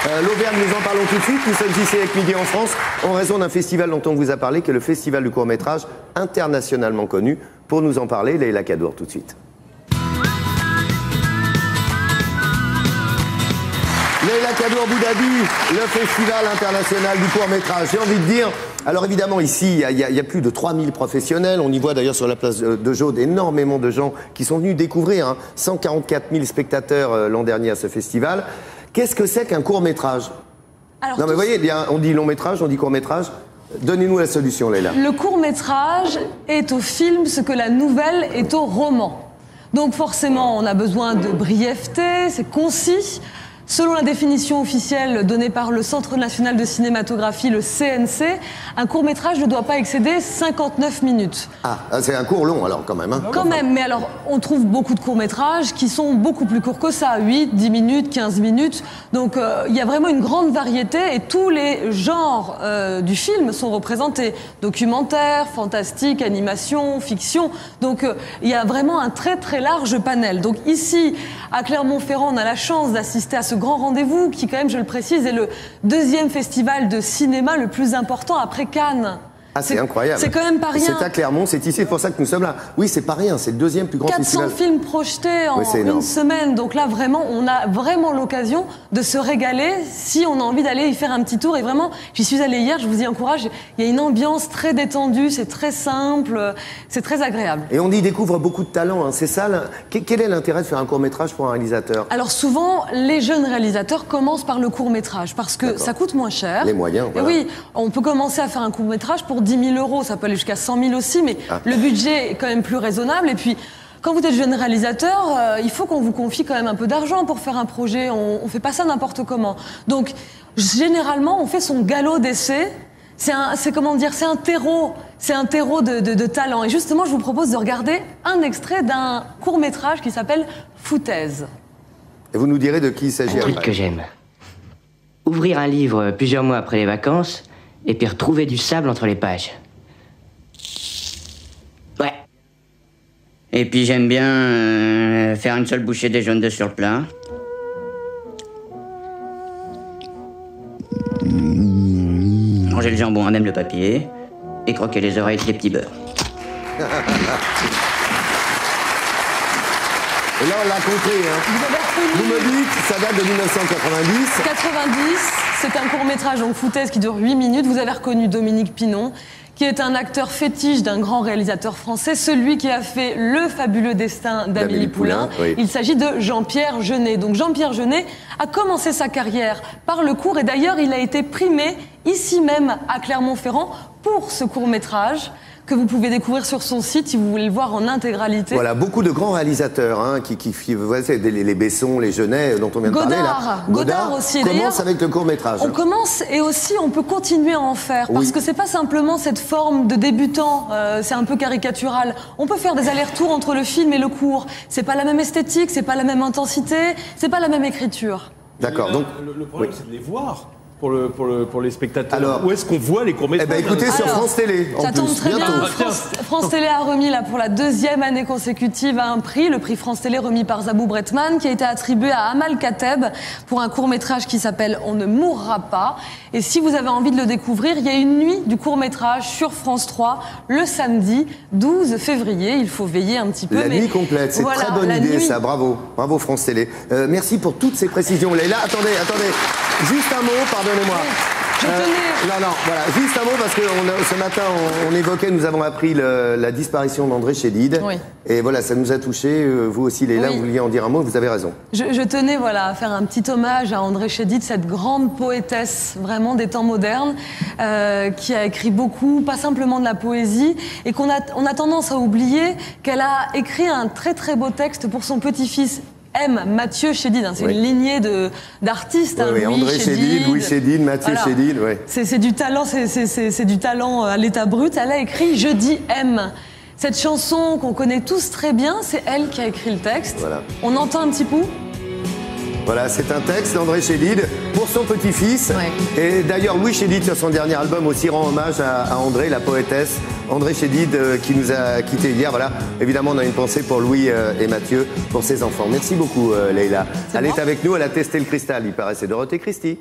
L'Auvergne, nous en parlons tout de suite. Nous sommes ici avec Midi en France en raison d'un festival dont on vous a parlé, qui est le Festival du court-métrage internationalement connu. Pour nous en parler, Leïla Kadour, tout de suite. Leïla Kadour, Abu Dhabi, le Festival international du court-métrage. J'ai envie de dire... Alors évidemment, ici, il y a plus de 3000 professionnels. On y voit d'ailleurs sur la place de Jaude énormément de gens qui sont venus découvrir. 144 000 spectateurs l'an dernier à ce festival. Qu'est-ce que c'est qu'un court-métrage? Non mais vous voyez, on dit long-métrage, on dit court-métrage. Donnez-nous la solution, Leïla. Le court-métrage est au film ce que la nouvelle est au roman. Donc forcément, on a besoin de brièveté, c'est concis. Selon la définition officielle donnée par le Centre national de cinématographie, le CNC, un court-métrage ne doit pas excéder 59 minutes. Ah, c'est un court long alors quand même. Hein. Quand même, mais alors on trouve beaucoup de courts-métrages qui sont beaucoup plus courts que ça, 8, 10 minutes, 15 minutes. Donc il y a vraiment une grande variété et tous les genres du film sont représentés. Documentaire, fantastique, animation, fiction. Donc il y a vraiment un très très large panel. Donc ici, à Clermont-Ferrand, on a la chance d'assister à ce grand rendez-vous qui, quand même, je le précise, est le deuxième festival de cinéma le plus important après Cannes. Ah, c'est incroyable. C'est quand même pas rien. C'est à Clermont, c'est ici, c'est pour ça que nous sommes là. Oui, c'est pas rien, c'est le deuxième plus grand 400 festival. 400 films projetés en une semaine. Donc là, vraiment, on a vraiment l'occasion de se régaler si on a envie d'aller y faire un petit tour. Et vraiment, j'y suis allée hier, je vous y encourage. Il y a une ambiance très détendue, c'est très simple, c'est très agréable. Et on y découvre beaucoup de talent, hein. C'est ça. Quel est l'intérêt de faire un court-métrage pour un réalisateur? Alors souvent, les jeunes réalisateurs commencent par le court-métrage parce que ça coûte moins cher. Les moyens, voilà. Et oui, on peut commencer à faire un court-métrage pour 10 000 €, ça peut aller jusqu'à 100 000 aussi, mais le budget est quand même plus raisonnable. Et puis, quand vous êtes jeune réalisateur, il faut qu'on vous confie quand même un peu d'argent pour faire un projet. On fait pas ça n'importe comment. Donc, généralement, on fait son galop d'essai. C'est comment dire, c'est un terreau de talent. Et justement, je vous propose de regarder un extrait d'un court-métrage qui s'appelle Foutaise. Et vous nous direz de qui il s'agit. Un truc que j'aime. Ouvrir un livre plusieurs mois après les vacances et puis retrouver du sable entre les pages. Ouais. Et puis j'aime bien faire une seule bouchée des jaunes d'œufs sur le plat. Ranger le jambon à même le papier et croquer les oreilles avec les petits beurres. Et là, on l'a compris, hein. Vous me dites, ça date de 1990. 90, c'est un court-métrage, donc Foutaise, qui dure 8 minutes. Vous avez reconnu Dominique Pinon, qui est un acteur fétiche d'un grand réalisateur français, celui qui a fait Le fabuleux destin d'Amélie Poulain. Oui. Il s'agit de Jean-Pierre Jeunet. Donc Jean-Pierre Jeunet a commencé sa carrière par le court et d'ailleurs il a été primé ici même à Clermont-Ferrand pour ce court-métrage que vous pouvez découvrir sur son site si vous voulez le voir en intégralité. Voilà, beaucoup de grands réalisateurs hein, les Besson, les Jeunet dont on vient de parler là. Godard aussi. Commence avec le court-métrage. On commence et aussi on peut continuer à en faire parce que c'est pas simplement cette forme de débutant, c'est un peu caricatural. On peut faire des allers-retours entre le film et le court. C'est pas la même esthétique, c'est pas la même intensité, c'est pas la même écriture. D'accord. Donc le problème c'est de les voir. Pour les spectateurs. Alors, où est-ce qu'on voit les courts-métrages? Eh ben, écoutez, sur France Télé. Ça tombe très bien. France Télé a remis là pour la 2e année consécutive un prix, le prix France Télé remis par Zabou Bretman, qui a été attribué à Amal Kateb pour un court-métrage qui s'appelle On ne mourra pas. Et si vous avez envie de le découvrir, il y a une nuit du court-métrage sur France 3 le samedi 12 février. Il faut veiller un petit peu. La nuit complète, c'est très bonne idée ça. Bravo, bravo France Télé. Merci pour toutes ces précisions. Leïla, attendez. Juste un mot, pardonnez-moi. Je tenais... Non, voilà, juste un mot parce que ce matin, on évoquait, nous avons appris la disparition d'André Chédid. Oui. Et voilà, ça nous a touchés. Vous aussi, Leïla, vous vouliez en dire un mot, vous avez raison. Je tenais à faire un petit hommage à André Chédid, cette grande poétesse vraiment des temps modernes, qui a écrit beaucoup, pas simplement de la poésie, et on a tendance à oublier qu'elle a écrit un très très beau texte pour son petit-fils. Mathieu Chédid, hein, c'est une lignée d'artistes. Oui, André Chédid, Louis Chédid, Mathieu Chédid, oui. C'est du talent, c'est du talent à l'état brut. Elle a écrit Je dis M. Cette chanson qu'on connaît tous très bien, c'est elle qui a écrit le texte. Voilà. On entend un petit coup. Voilà, c'est un texte d'André Chédid pour son petit-fils. Ouais. Et d'ailleurs, Louis Chédid, sur son dernier album, aussi rend hommage à André, la poétesse. André Chédid, qui nous a quittés hier. Voilà, évidemment, on a une pensée pour Louis et Mathieu, pour ses enfants. Merci beaucoup, Leïla. Elle est avec nous, elle a testé le cristal. Il paraît, c'est Dorothée Christie.